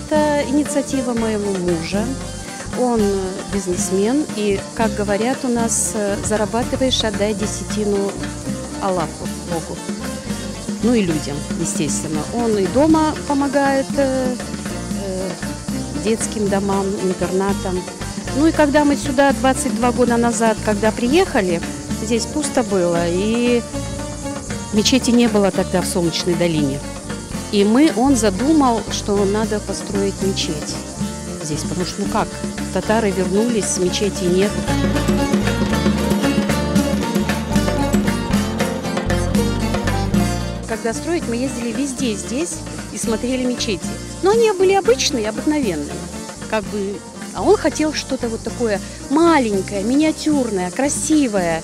это инициатива моего мужа. Он бизнесмен, и, как говорят у нас, зарабатываешь, отдай десятину Аллаху, Богу. Ну и людям, естественно. Он и дома помогает детским домам, интернатам. Ну и когда мы сюда 22 года назад, когда приехали, здесь пусто было, и мечети не было тогда в Солнечной долине. И он задумал, что надо построить мечеть здесь, потому что, ну как, татары вернулись, мечети нет. Когда строить, мы ездили везде здесь и смотрели мечети. Но они были обычные, обыкновенные. Как бы, а он хотел что-то вот такое маленькое, миниатюрное, красивое.